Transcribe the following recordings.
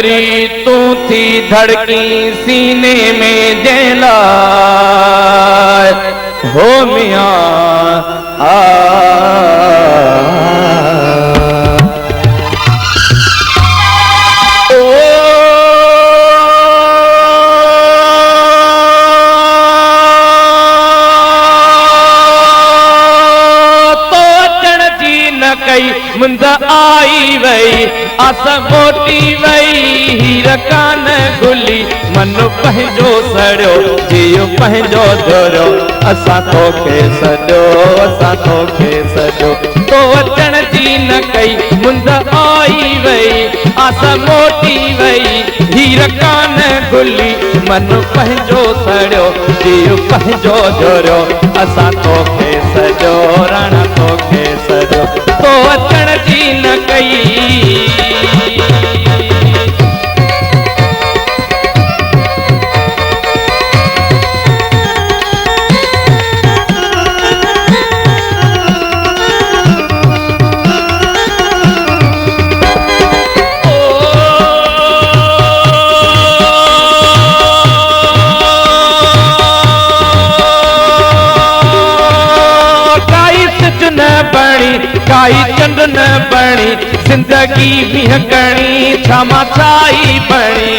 करी तू थी धड़की सीने में जेला हो मियाँ आ मुंद आई वई आस मोटी वई हीर कान गुली मन पंहिंजो सड़ियो जियो पंहिंजो धोरियो असां तोखे सॾियो असां तोखे सॾियो तो अचण जी न कई मुंद आई वई आस मोटी वई हीर कान गुली मन पंहिंजो सड़ियो जियो पंहिंजो धोरियो असां तोखे सॾियो राणा तोखे सॾियो तो अचण जी न कई काई चंद न बणी जिंदगी बिहकणी क्षमा छाई बणी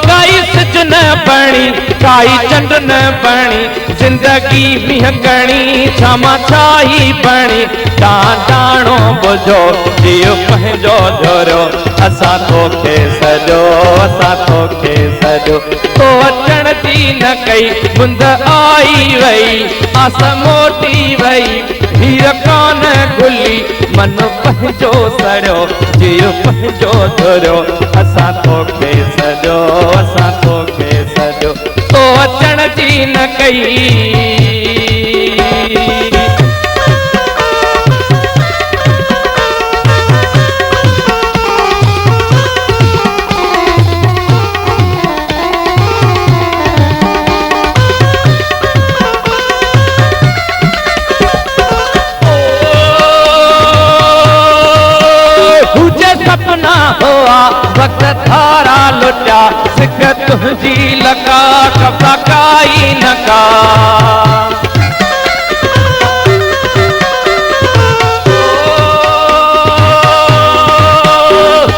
काई सिज न बणी काई चंद न बणी जिंदगी बिहकणी क्षमा छाई बणी डाणो बुझो जियो पंहिंजो धोरियो असां तोखे सॾियो असां तोखे सॾियो तो अचण जी न कई मुंद आई वई आस मोटी वई हीर कान गुली मन पंहिंजो सड़ियो जियो पंहिंजो धोरियो असां तोखे सॾियो असां तोखे सॾियो तो अचण जी न कई वक्त थारा लुटिया सिक तुझी लका कपा काई नका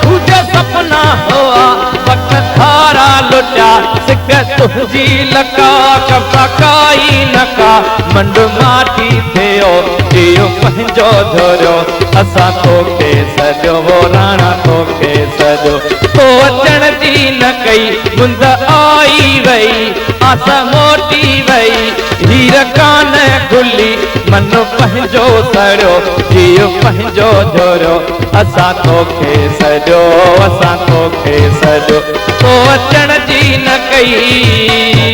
तुझे सपना हुआ वक्त थारा लुटिया सिक तुझी लका कपा काई नका मंड माटी थियो जियो पंहिंजो धोरियो असां तोखे सॾियो राणा तोखे सॾियो तो अचण जी न कई मुंद आई वई आस मोटी वई हीर कान गुली मन पंहिंजो सड़ियो जियो पंहिंजो धोरियो असां तोखे सॾियो असां तोखे सॾियो तो अचण जी न कई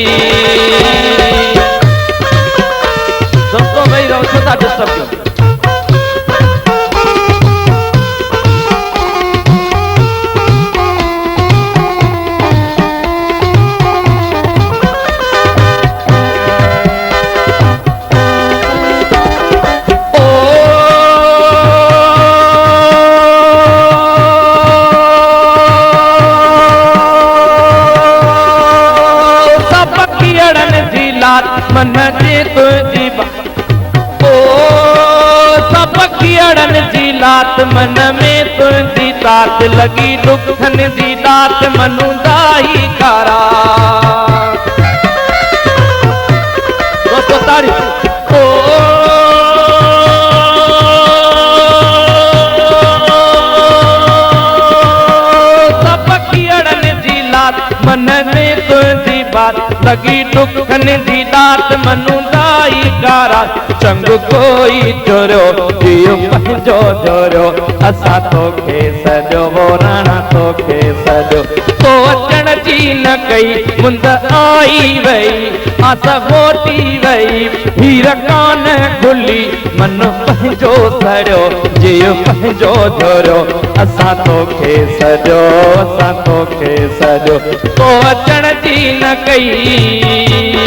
दोस्तों भाई रहो छो था डिस्टर्ब कयो मन जे तुझी ओ सब कियड़न जी लात मन में तुझी तात लगी दुखन जी दात मनु दाई कारा दोस्तों तारीफ ओ सब कियड़न जी लात मन में तुझी बात लगी दुखन जी दात मनु दाई कारा चंग कोई चोरियो जियो पंहिंजो धोरियो असां तोखे सॾियो राणा तोखे सॾियो तो अचण जी न कई मुंद आई वई आस मोटी वई हीर कान गुली मन पंहिंजो सड़ियो जियो पंहिंजो धोरियो असां तोखे सॾियो असां तोखे सॾियो तो अचण जी न कई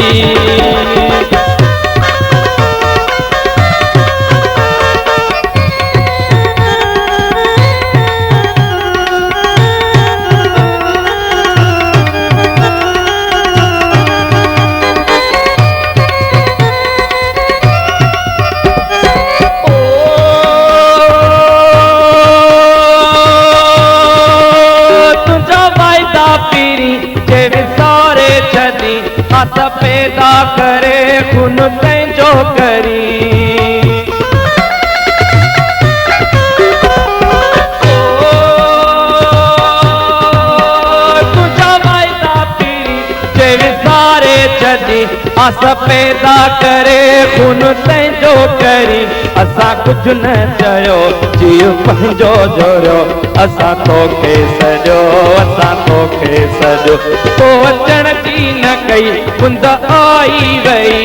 आस पैदा करे खून तंहिंजो करी आस पैदा करे खून तंहिंजो करी असां कुझु न चयो जीव पंहिंजो जोड़ियो असां तोखे सॼो असां तोखे सॼो तो अचण जी न कई कुंद आई वई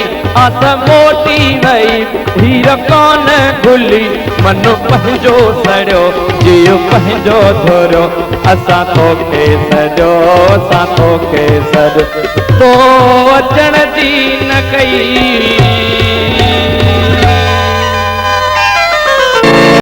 आस मोटी वई हीर कोन घुली मन पंहिंजो सड़ियो जीव पंहिंजो धोरियो असां तोखे सॼो असां तोखे सॼो तो अचण जी न कई